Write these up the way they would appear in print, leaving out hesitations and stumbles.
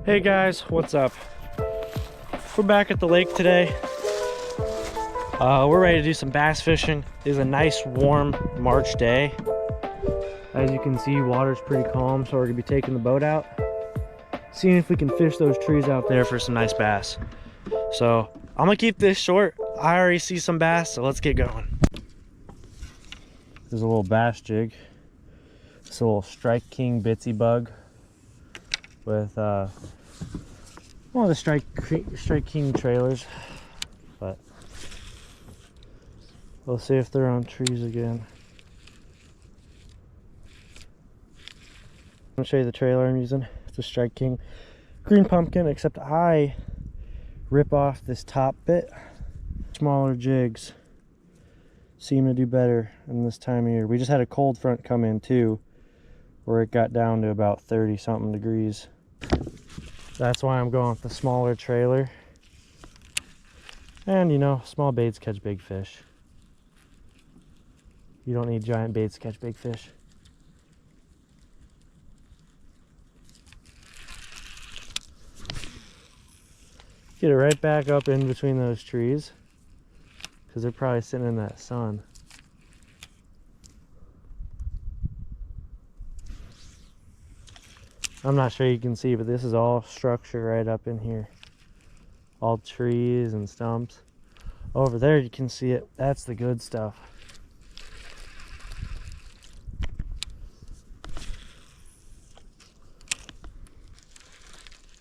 Hey guys, what's up? We're back at the lake today. We're ready to do some bass fishing. It is a nice warm March day. As you can see, water's pretty calm, so we're gonna be taking the boat out, seeing if we can fish those trees out there for some nice bass. So I'm gonna keep this short. I already see some bass, so let's get going. There's a little bass jig. It's a little Strike King bitsy bug with one of the Strike King trailers, but we'll see if they're on trees again. I'm gonna show you the trailer I'm using. It's a Strike King green pumpkin, except I rip off this top bit. Smaller jigs seem to do better in this time of year. We just had a cold front come in too, where it got down to about 30 something degrees. That's why I'm going with the smaller trailer. And you know, small baits catch big fish. You don't need giant baits to catch big fish. Get it right back up in between those trees, because they're probably sitting in that sun. I'm not sure you can see, but this is all structure right up in here. All trees and stumps. Over there you can see it. That's the good stuff.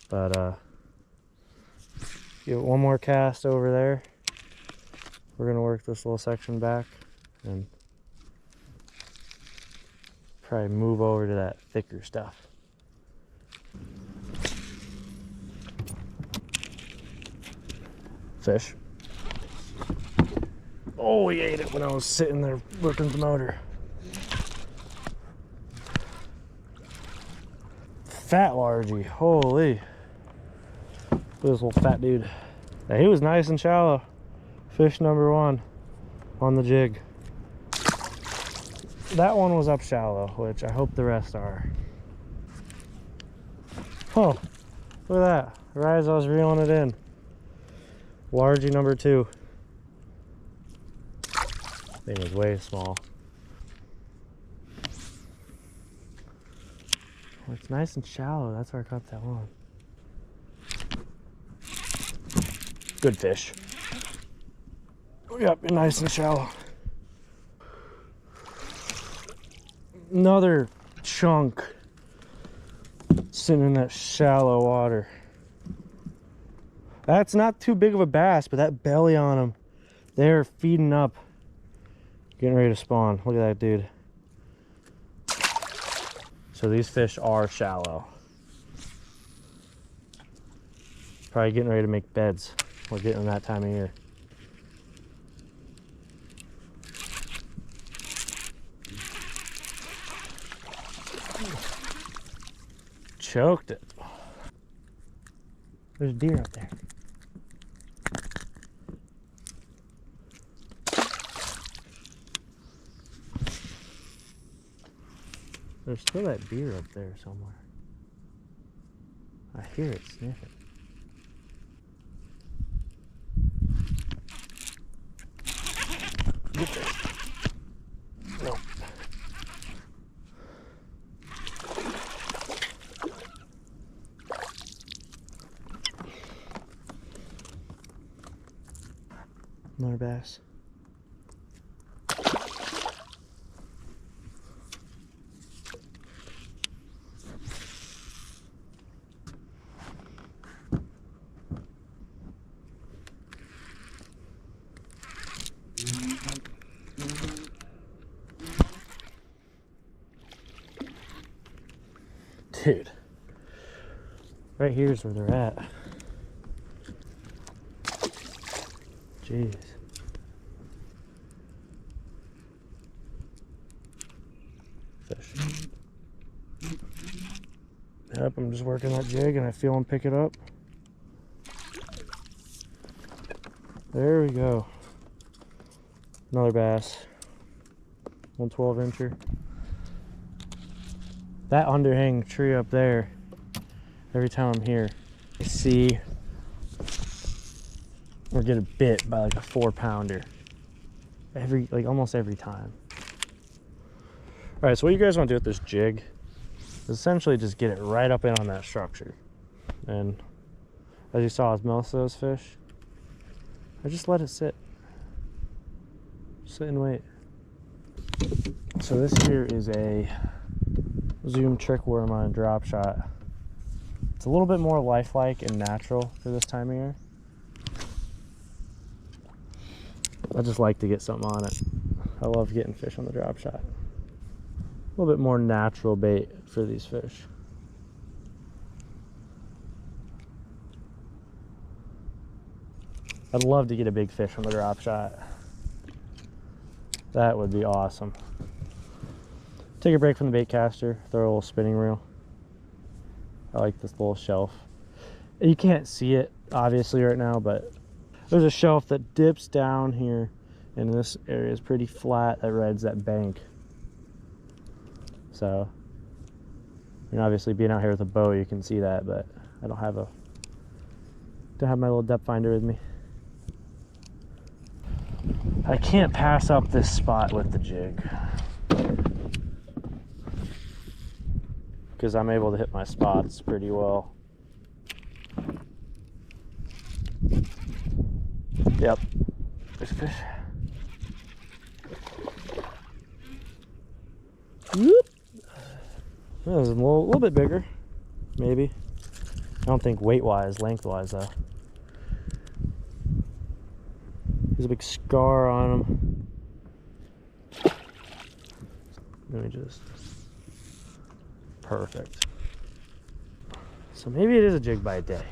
But get one more cast over there. We're gonna work this little section back and probably move over to that thicker stuff. Fish. Oh, he ate it when I was sitting there working the motor. Fat largie, holy. Look at this little fat dude. Yeah, he was nice and shallow. Fish number one on the jig. That one was up shallow, which I hope the rest are. Oh, look at that. Right as I was reeling it in. Largie number two. Thing was way small. Well, it's nice and shallow. That's where I caught that one. Good fish. Yep, nice and shallow. Another chunk sitting in that shallow water. That's not too big of a bass, but that belly on them, they're feeding up, getting ready to spawn. Look at that dude. So these fish are shallow. Probably getting ready to make beds. We're getting that time of year. Choked it. There's deer up there. There's still that deer up there somewhere. I hear it sniffing. Get there. No. Another bass. Dude, right here's where they're at. Jeez. Fish. Yep, I'm just working that jig and I feel him pick it up. There we go. Another bass. 112 incher. That underhang tree up there, Every time I'm here, I see or get a bit by like a 4-pounder. Almost every time. All right, so what you guys want to do with this jig is essentially just get it right up in on that structure. And as you saw with most of those fish, I just let it sit. Sit and wait. So this here is a zoom trick worm on a drop shot. It's a little bit more lifelike and natural for this time of year. I just like to get something on it. I love getting fish on the drop shot. A little bit more natural bait for these fish. I'd love to get a big fish on the drop shot. That would be awesome. Take a break from the bait caster, throw a little spinning reel. I like this little shelf. You can't see it obviously right now, but there's a shelf that dips down here, and this area is pretty flat that rides that bank. So, obviously being out here with a bow, you can see that, but I don't have my little depth finder with me. I can't pass up this spot with the jig because I'm able to hit my spots pretty well. Yep, there's a fish. Whoop. That was a little bit bigger, maybe. I don't think weight-wise, length-wise though. There's a big scar on him. Let me just... Perfect. So maybe it is a jig by day.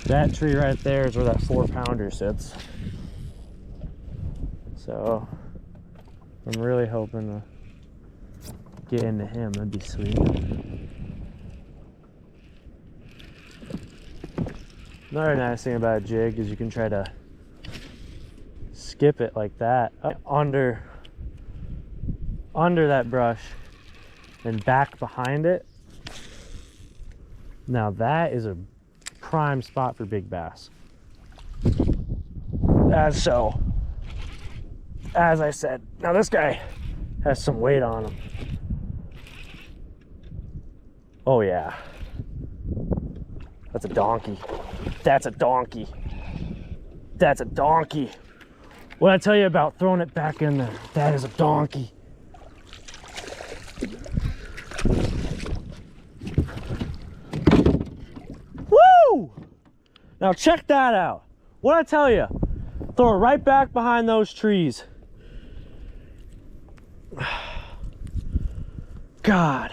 That tree right there is where that 4-pounder sits. So I'm really hoping to get into him. That'd be sweet. Another nice thing about a jig is you can try to skip it like that under that brush and back behind it. Now that is a prime spot for big bass. As I said, now this guy has some weight on him. Oh yeah, that's a donkey. That's a donkey. That's a donkey. What I tell you about throwing it back in there, that is a donkey. Woo! Now check that out. What I tell you, throw it right back behind those trees. God,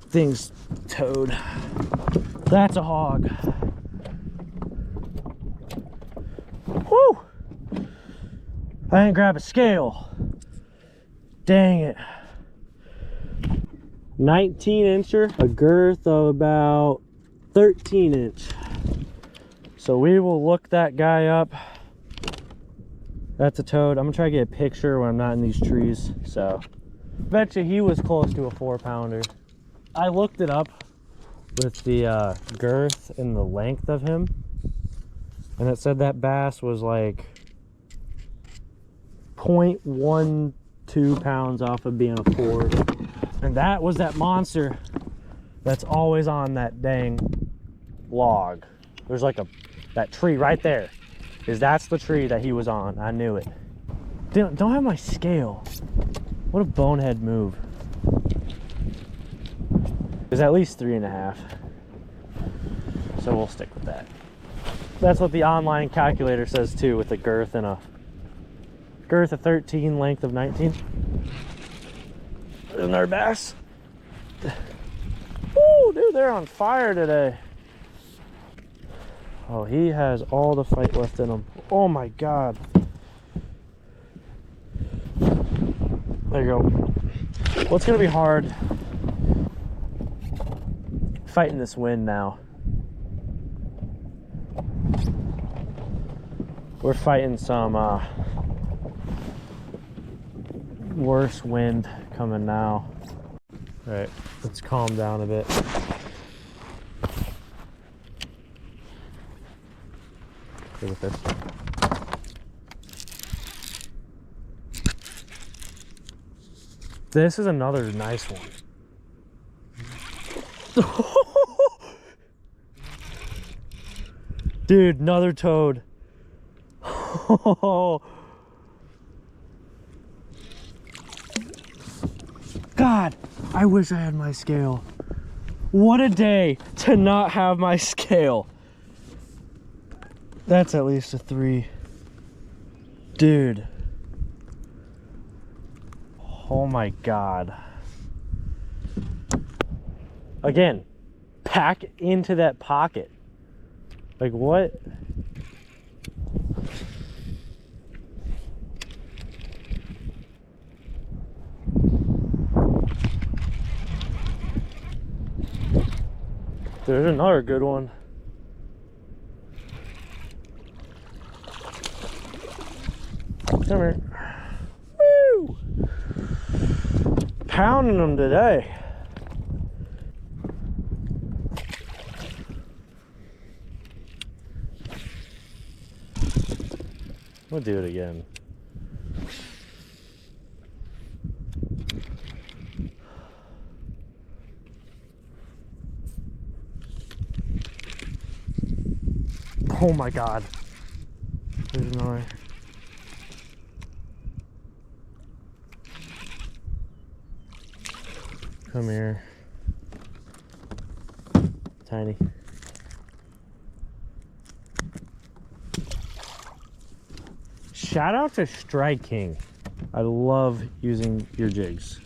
thing's towed. That's a hog. Whew! I didn't grab a scale. Dang it. 19-incher, a girth of about 13-inch. So we will look that guy up. That's a toad. I'm gonna try to get a picture when I'm not in these trees. So I bet you he was close to a 4-pounder. I looked it up with the girth and the length of him, and it said that bass was like 0.12 pounds off of being a 4, and that was that monster that's always on that dang log. There's like that tree right there, that's the tree that he was on. I knew it. Don't have my scale. What a bonehead move. It's at least 3.5, so we'll stick with that. That's what the online calculator says too, with a girth and a girth of 13, length of 19. There's another bass. Woo, dude, they're on fire today. Oh, he has all the fight left in him. Oh my God. There you go. Well, it's gonna be hard fighting this wind now. We're fighting some worse wind coming now. All right, let's calm down a bit. Look at this. This is another nice one. Dude, another toad. God, I wish I had my scale. What a day to not have my scale. That's at least a 3. Dude. Oh my God. Again, pack into that pocket. Like what? There's another good one. Come here. Woo! Pounding them today. We'll do it again. Oh my God. There's another. Come here. Tiny. Shout out to Strike King. I love using your jigs.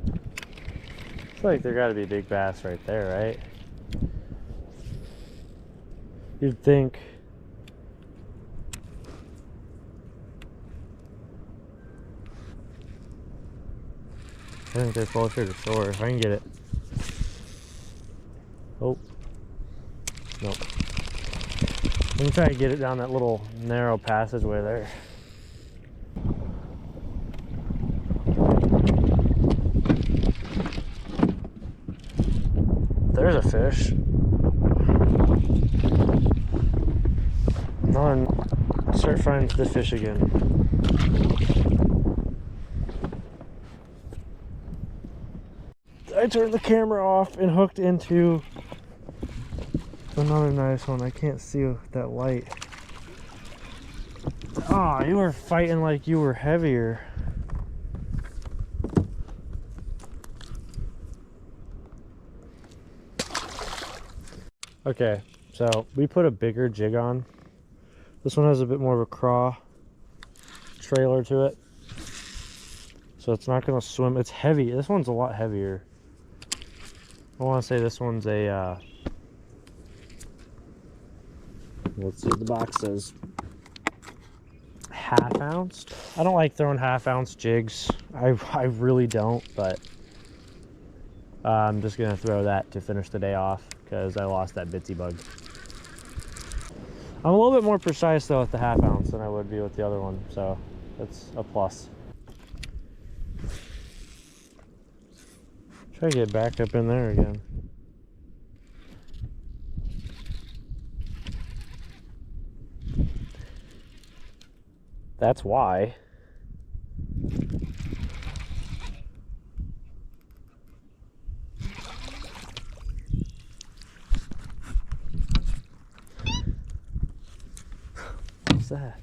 I feel like there gotta be a big bass right there, right? You'd think. I think they're closer to shore. If I can get it. Oh. Nope. Let me try to get it down that little narrow passageway there. There's a fish. No, start finding the fish again. I turned the camera off and hooked into another nice one. I can't see with that light. Ah, you were fighting like you were heavier. Okay, so we put a bigger jig on. This one has a bit more of a craw trailer to it, so it's not gonna swim. It's heavy. This one's a lot heavier. I want to say this one's a let's see what the box says. Half ounce. I don't like throwing half-ounce jigs. I really don't, but I'm just gonna throw that to finish the day off because I lost that bitsy bug. I'm a little bit more precise though with the half-ounce than I would be with the other one, so that's a plus. Try to get back up in there again. That's why. What's that?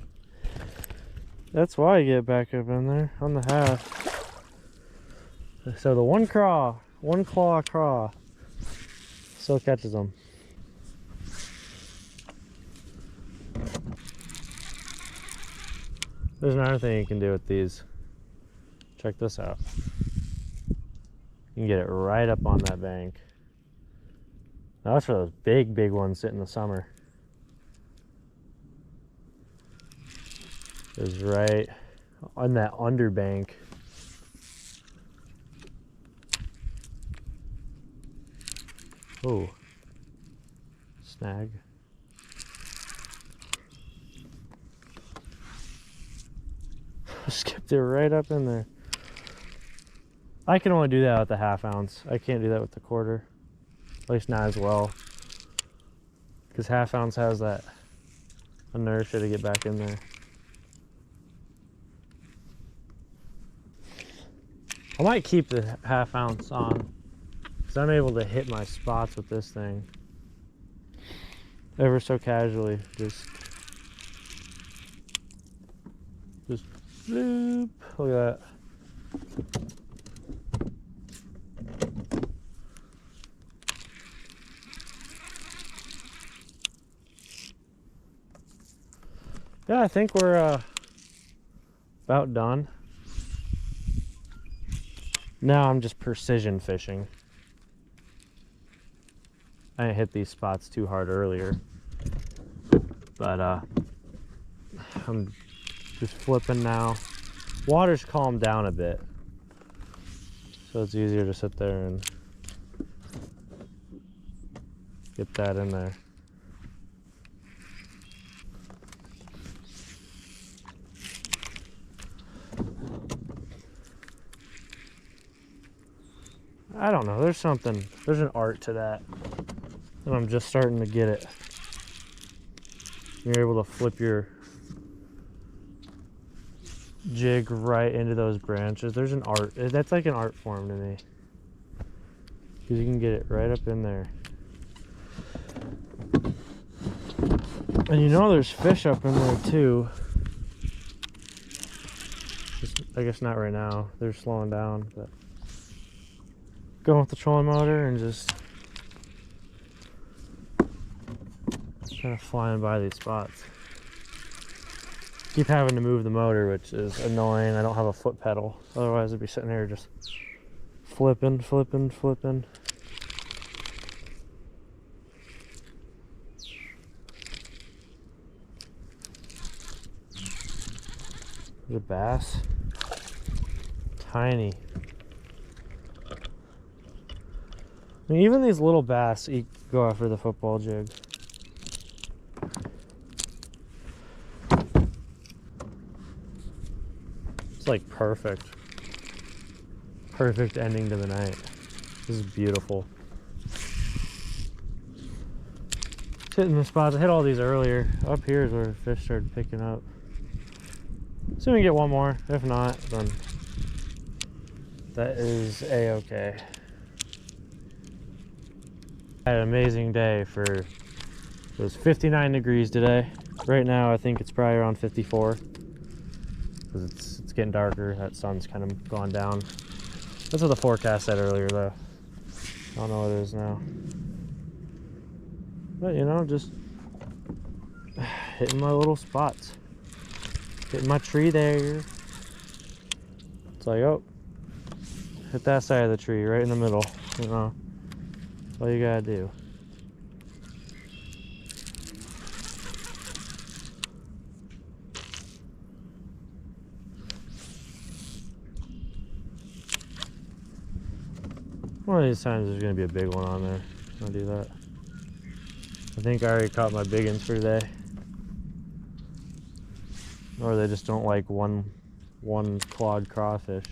That's why I get back up in there on the half. So the one claw craw still catches them. There's another thing you can do with these. Check this out. You can get it right up on that bank. Now that's for those big ones sitting in the summer. It's right on that underbank. Oh, snag. Skipped it right up in there. I can only do that with the 1/2 ounce. I can't do that with the 1/4. At least not as well. Because 1/2 ounce has that inertia to get back in there. I might keep the 1/2 ounce on, because I'm able to hit my spots with this thing ever so casually. Just bloop. Look at that. Yeah, I think we're about done. Now I'm just precision fishing. I didn't hit these spots too hard earlier, but I'm just flipping now. Water's calmed down a bit, so it's easier to sit there and get that in there. I don't know, there's an art to that, and I'm just starting to get it. You're able to flip your jig right into those branches. There's an art, that's like an art form to me, because you can get it right up in there. And you know there's fish up in there too. I guess not right now, they're slowing down, but going with the trolling motor and just kind of flying by these spots. Keep having to move the motor, which is annoying. I don't have a foot pedal, otherwise I'd be sitting here just flipping. There's a bass, tiny. I mean, even these little bass go after the football jig. It's like perfect ending to the night. This is beautiful. It's hitting the spots. I hit all these earlier. Up here is where the fish started picking up. Assuming we get one more. If not, then that is a-okay. I had an amazing day. It was 59 degrees today. Right now I think it's probably around 54, because it's getting darker. That sun's kind of gone down. That's what the forecast said earlier though. I don't know what it is now, but you know, just hitting my little spots, hitting my tree there. It's like, oh, hit that side of the tree right in the middle, you know. That's all you gotta do. One of these times there's gonna be a big one on there. I'll do that. I think I already caught my big ones for today. Or they just don't like one clawed crawfish.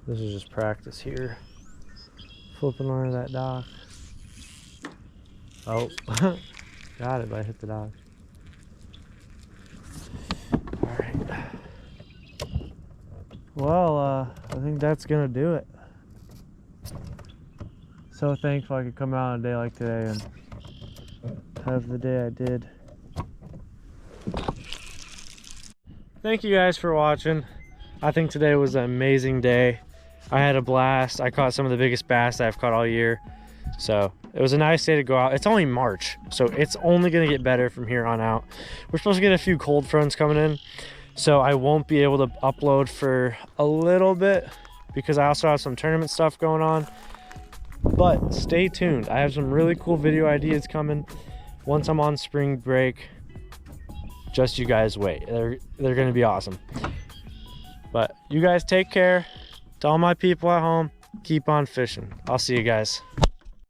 This is just practice here. Flipping under that dock. Oh, got it, but I hit the dock. Alright. Well, I think that's gonna do it. So thankful I could come out on a day like today and have the day I did. Thank you guys for watching. I think today was an amazing day. I had a blast. I caught some of the biggest bass that I've caught all year. So it was a nice day to go out. It's only March, so it's only gonna get better from here on out. We're supposed to get a few cold fronts coming in, so I won't be able to upload for a little bit because I also have some tournament stuff going on. But stay tuned. I have some really cool video ideas coming once I'm on spring break. Just you guys wait. They're gonna be awesome. But you guys take care. To all my people at home, keep on fishing. I'll see you guys.